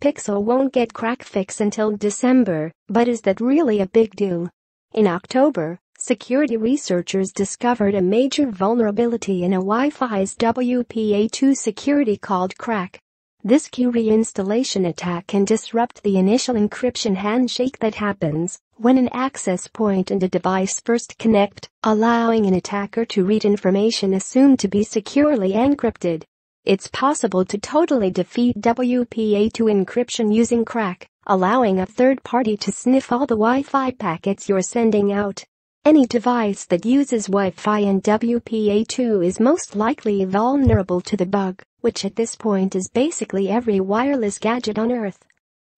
Pixel won't get KRACK fix until December, but is that really a big deal? In October, security researchers discovered a major vulnerability in a Wi-Fi's WPA2 security called KRACK. This key reinstallation attack can disrupt the initial encryption handshake that happens when an access point and a device first connect, allowing an attacker to read information assumed to be securely encrypted. It's possible to totally defeat WPA2 encryption using KRACK, allowing a third party to sniff all the Wi-Fi packets you're sending out. Any device that uses Wi-Fi and WPA2 is most likely vulnerable to the bug, which at this point is basically every wireless gadget on Earth.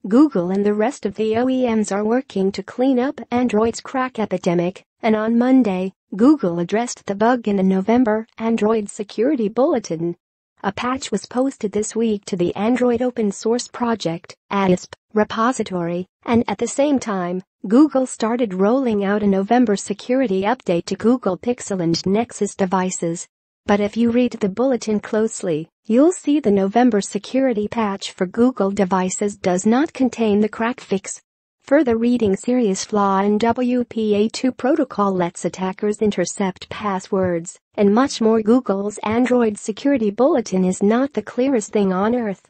Google and the rest of the OEMs are working to clean up Android's KRACK epidemic, and on Monday, Google addressed the bug in the November Android Security Bulletin. A patch was posted this week to the Android open source project, AOSP, repository, and at the same time, Google started rolling out a November security update to Google Pixel and Nexus devices. But if you read the bulletin closely, you'll see the November security patch for Google devices does not contain the KRACK fix. Further reading, serious flaw in WPA2 protocol lets attackers intercept passwords, and much more. Google's Android Security Bulletin is not the clearest thing on earth.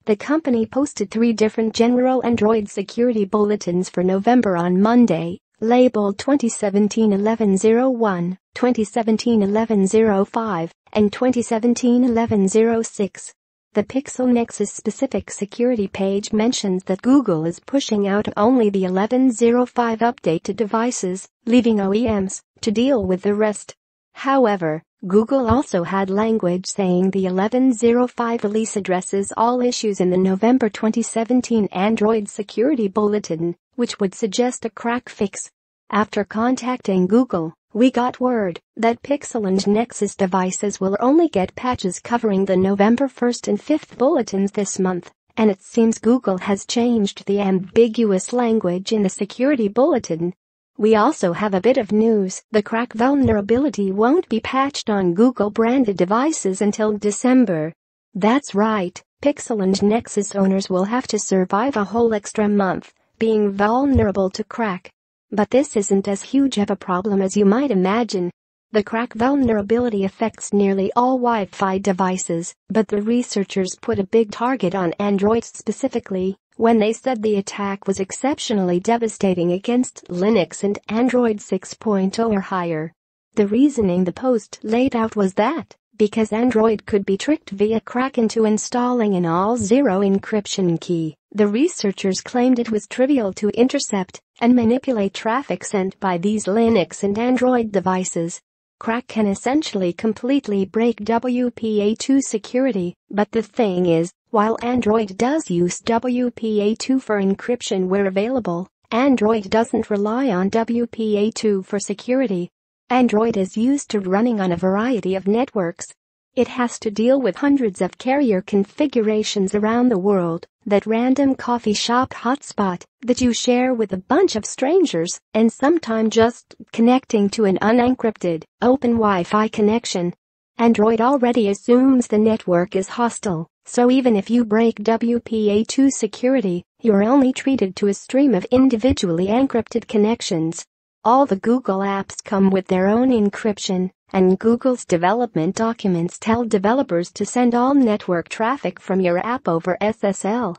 The company posted 3 different general Android security bulletins for November on Monday, labeled 2017-11-01, 2017-11-05, and 2017-11-06. The Pixel Nexus specific security page mentions that Google is pushing out only the 11.05 update to devices, leaving OEMs to deal with the rest. However, Google also had language saying the 11.05 release addresses all issues in the November 2017 Android Security Bulletin, which would suggest a KRACK fix. After contacting Google, we got word that Pixel and Nexus devices will only get patches covering the November 1st and 5th bulletins this month, and it seems Google has changed the ambiguous language in the security bulletin. We also have a bit of news. The KRACK vulnerability won't be patched on Google-branded devices until December. That's right, Pixel and Nexus owners will have to survive a whole extra month being vulnerable to KRACK. But this isn't as huge of a problem as you might imagine. The KRACK vulnerability affects nearly all Wi-Fi devices, but the researchers put a big target on Android specifically when they said the attack was exceptionally devastating against Linux and Android 6.0 or higher. The reasoning the post laid out was that, because Android could be tricked via KRACK into installing an all-zero encryption key, the researchers claimed it was trivial to intercept and manipulate traffic sent by these Linux and Android devices. KRACK can essentially completely break WPA2 security, but the thing is, while Android does use WPA2 for encryption where available, Android doesn't rely on WPA2 for security. Android is used to running on a variety of networks. It has to deal with hundreds of carrier configurations around the world, that random coffee shop hotspot that you share with a bunch of strangers, and sometimes just connecting to an unencrypted, open Wi-Fi connection. Android already assumes the network is hostile, so even if you break WPA2 security, you're only treated to a stream of individually encrypted connections. All the Google apps come with their own encryption, and Google's development documents tell developers to send all network traffic from your app over SSL.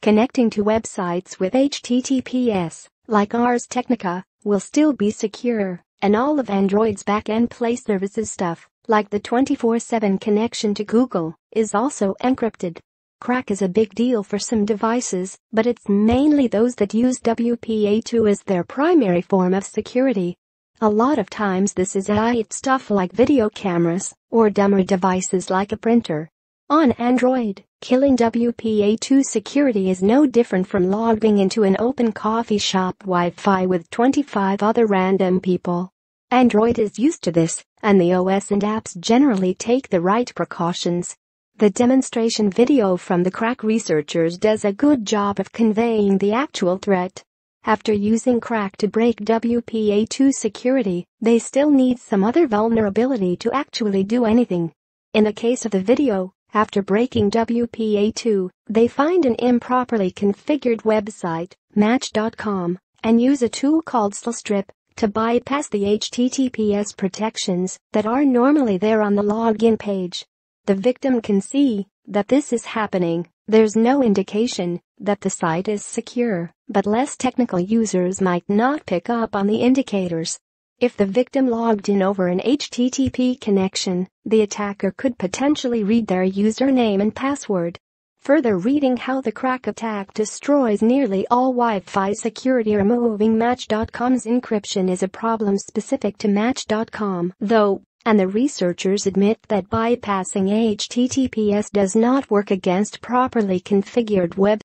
Connecting to websites with HTTPS, like Ars Technica, will still be secure, and all of Android's back-end Play services stuff, like the 24/7 connection to Google, is also encrypted. KRACK is a big deal for some devices, but it's mainly those that use WPA2 as their primary form of security. A lot of times this is stuff like video cameras or dumber devices like a printer. On Android, killing WPA2 security is no different from logging into an open coffee shop Wi-Fi with 25 other random people. Android is used to this, and the OS and apps generally take the right precautions. The demonstration video from the KRACK researchers does a good job of conveying the actual threat. After using KRACK to break WPA2 security, they still need some other vulnerability to actually do anything. In the case of the video, After breaking WPA2, they find an improperly configured website, Match.com, and use a tool called strip to bypass the HTTPS protections that are normally there on the login page. The victim can see that this is happening. There's no indication that the site is secure, but less technical users might not pick up on the indicators. If the victim logged in over an HTTP connection, the attacker could potentially read their username and password. Further reading how the KRACK attack destroys nearly all Wi-Fi security. Removing Match.com's encryption is a problem specific to Match.com, though, and the researchers admit that bypassing HTTPS does not work against properly configured web